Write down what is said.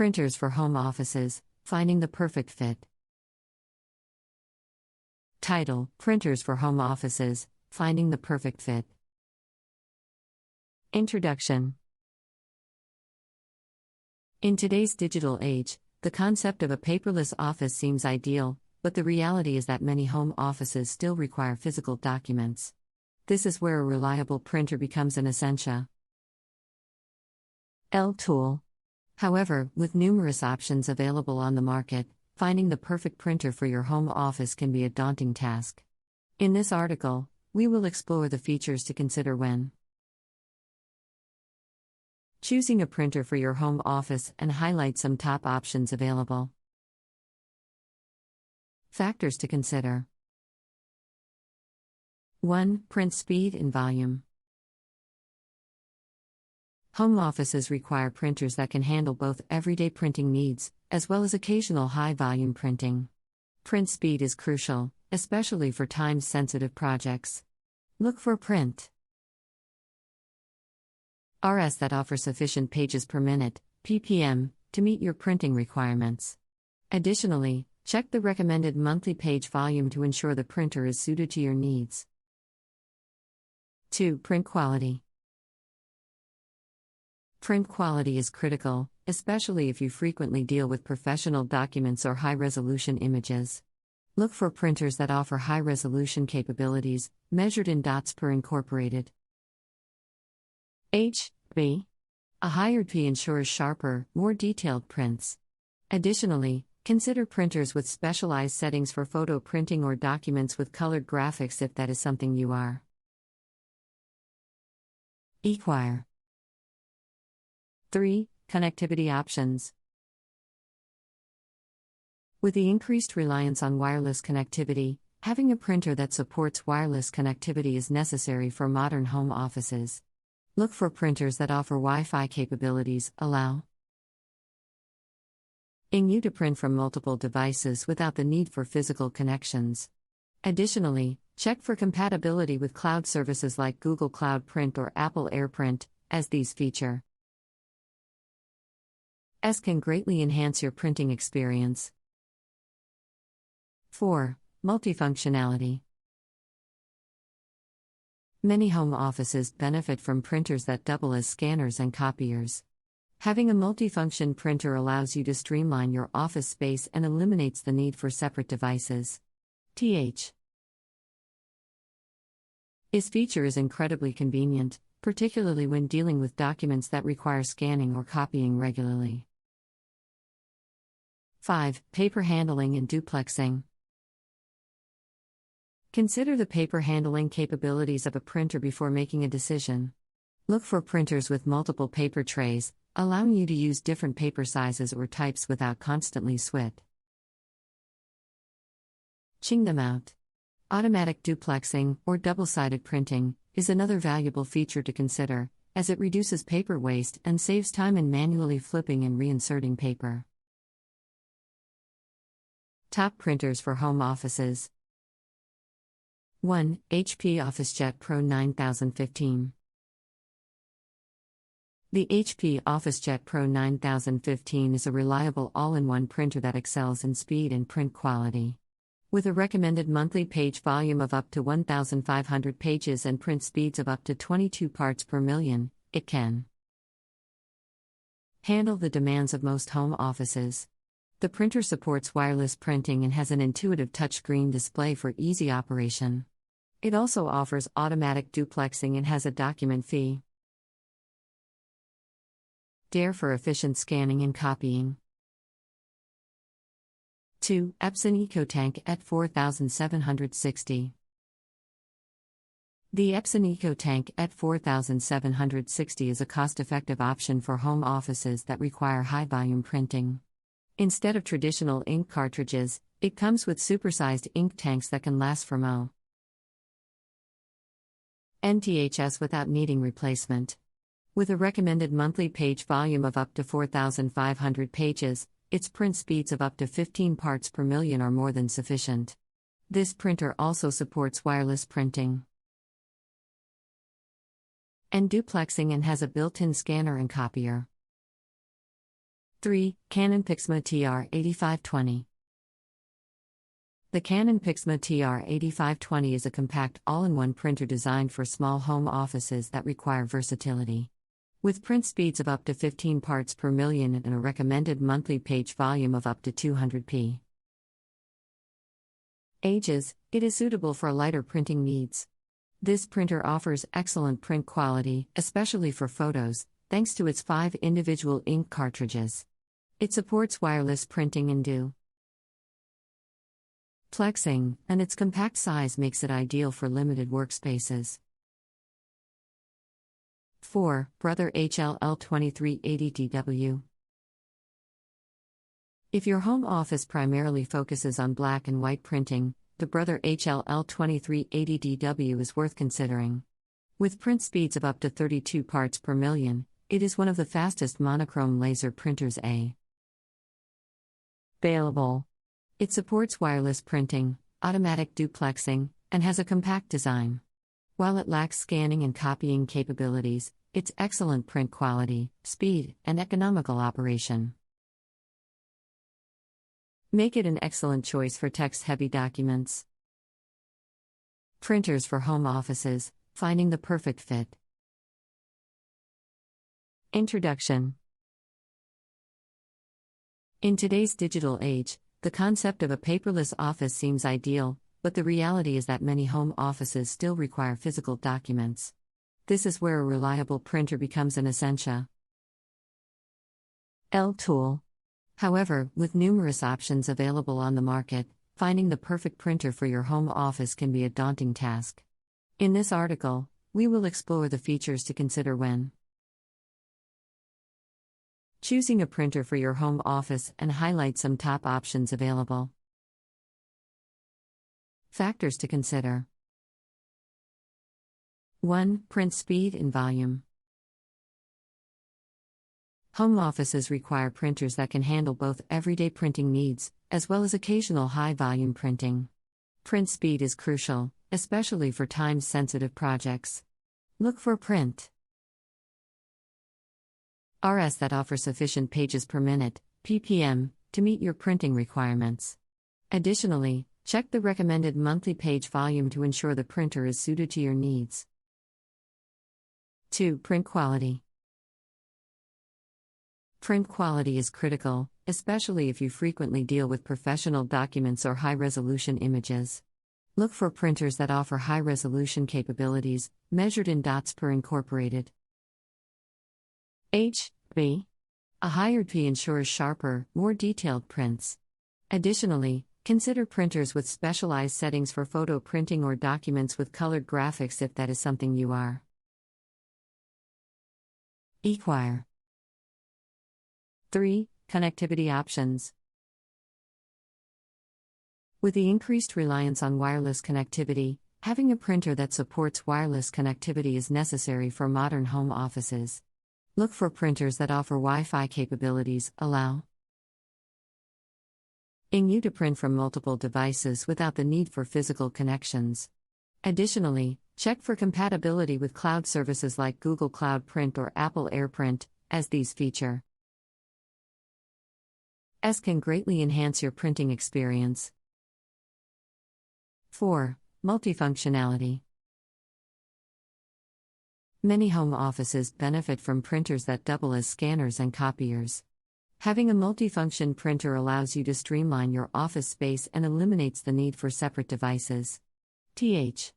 Printers for home offices, finding the perfect fit. Title: Printers for home offices, finding the perfect fit. Introduction. In today's digital age, the concept of a paperless office seems ideal, but the reality is that many home offices still require physical documents. This is where a reliable printer becomes an essential tool. However, with numerous options available on the market, finding the perfect printer for your home office can be a daunting task. In this article, we will explore the features to consider when choosing a printer for your home office and highlight some top options available. Factors to consider. 1. Print speed and volume. Home offices require printers that can handle both everyday printing needs, as well as occasional high-volume printing. Print speed is crucial, especially for time-sensitive projects. Look for print RS that offer sufficient pages per minute, ppm, to meet your printing requirements. Additionally, check the recommended monthly page volume to ensure the printer is suited to your needs. 2. Print quality. Print quality is critical, especially if you frequently deal with professional documents or high-resolution images. Look for printers that offer high-resolution capabilities, measured in dots per incorporated HB. A higher P ensures sharper, more detailed prints. Additionally, consider printers with specialized settings for photo printing or documents with colored graphics if that is something you are. Require. 3. Connectivity options. With the increased reliance on wireless connectivity, having a printer that supports wireless connectivity is necessary for modern home offices. Look for printers that offer Wi-Fi capabilities, allowing you to print from multiple devices without the need for physical connections. Additionally, check for compatibility with cloud services like Google Cloud Print or Apple AirPrint, as these features can greatly enhance your printing experience. 4. Multifunctionality. Many home offices benefit from printers that double as scanners and copiers. Having a multifunction printer allows you to streamline your office space and eliminates the need for separate devices. This feature is incredibly convenient, particularly when dealing with documents that require scanning or copying regularly. 5. Paper handling and duplexing. Consider the paper handling capabilities of a printer before making a decision. Look for printers with multiple paper trays, allowing you to use different paper sizes or types without constantly switching them out. Automatic duplexing, or double-sided printing, is another valuable feature to consider, as it reduces paper waste and saves time in manually flipping and reinserting paper. Top printers for home offices. 1. HP OfficeJet Pro 9015. The HP OfficeJet Pro 9015 is a reliable all-in-one printer that excels in speed and print quality. With a recommended monthly page volume of up to 1,500 pages and print speeds of up to 22 parts per million, it can handle the demands of most home offices. The printer supports wireless printing and has an intuitive touchscreen display for easy operation. It also offers automatic duplexing and has a document feeder for efficient scanning and copying. 2. Epson EcoTank ET 4760. The Epson EcoTank ET 4760 is a cost-effective option for home offices that require high-volume printing. Instead of traditional ink cartridges, it comes with supersized ink tanks that can last for months without needing replacement. With a recommended monthly page volume of up to 4,500 pages, its print speeds of up to 15 parts per million are more than sufficient. This printer also supports wireless printing and duplexing and has a built-in scanner and copier. 3. Canon PIXMA TR8520. The Canon PIXMA TR8520 is a compact all-in-one printer designed for small home offices that require versatility. With print speeds of up to 15 parts per million and a recommended monthly page volume of up to 200p. Ages: it is suitable for lighter printing needs. This printer offers excellent print quality, especially for photos, thanks to its 5 individual ink cartridges. It supports wireless printing and duplexing, and its compact size makes it ideal for limited workspaces. 4. Brother HLL2380DW. If your home office primarily focuses on black and white printing, the Brother HLL2380DW is worth considering. With print speeds of up to 32 parts per million, it is one of the fastest monochrome laser printers available. It supports wireless printing, automatic duplexing, and has a compact design. While it lacks scanning and copying capabilities, its excellent print quality, speed, and economical operation make it an excellent choice for text-heavy documents. Printers for home offices: finding the perfect fit. Introduction. In today's digital age, the concept of a paperless office seems ideal, but the reality is that many home offices still require physical documents. This is where a reliable printer becomes an essential tool. However, with numerous options available on the market, finding the perfect printer for your home office can be a daunting task. In this article, we will explore the features to consider when choosing a printer for your home office and highlight some top options available. Factors to consider. 1. Print speed and volume. Home offices require printers that can handle both everyday printing needs, as well as occasional high-volume printing. Print speed is crucial, especially for time-sensitive projects. Look for print RS that offer sufficient pages per minute, ppm, to meet your printing requirements. Additionally, check the recommended monthly page volume to ensure the printer is suited to your needs. 2. Print quality. Print quality is critical, especially if you frequently deal with professional documents or high-resolution images. Look for printers that offer high-resolution capabilities, measured in dots per incorporated HB. A higher P ensures sharper, more detailed prints. Additionally, consider printers with specialized settings for photo printing or documents with colored graphics if that is something you are require. 3. Connectivity options. With the increased reliance on wireless connectivity, having a printer that supports wireless connectivity is necessary for modern home offices. Look for printers that offer Wi-Fi capabilities, allowing you to print from multiple devices without the need for physical connections. Additionally, check for compatibility with cloud services like Google Cloud Print or Apple AirPrint, as these features can greatly enhance your printing experience. 4. Multifunctionality. Many home offices benefit from printers that double as scanners and copiers. Having a multifunction printer allows you to streamline your office space and eliminates the need for separate devices. Th.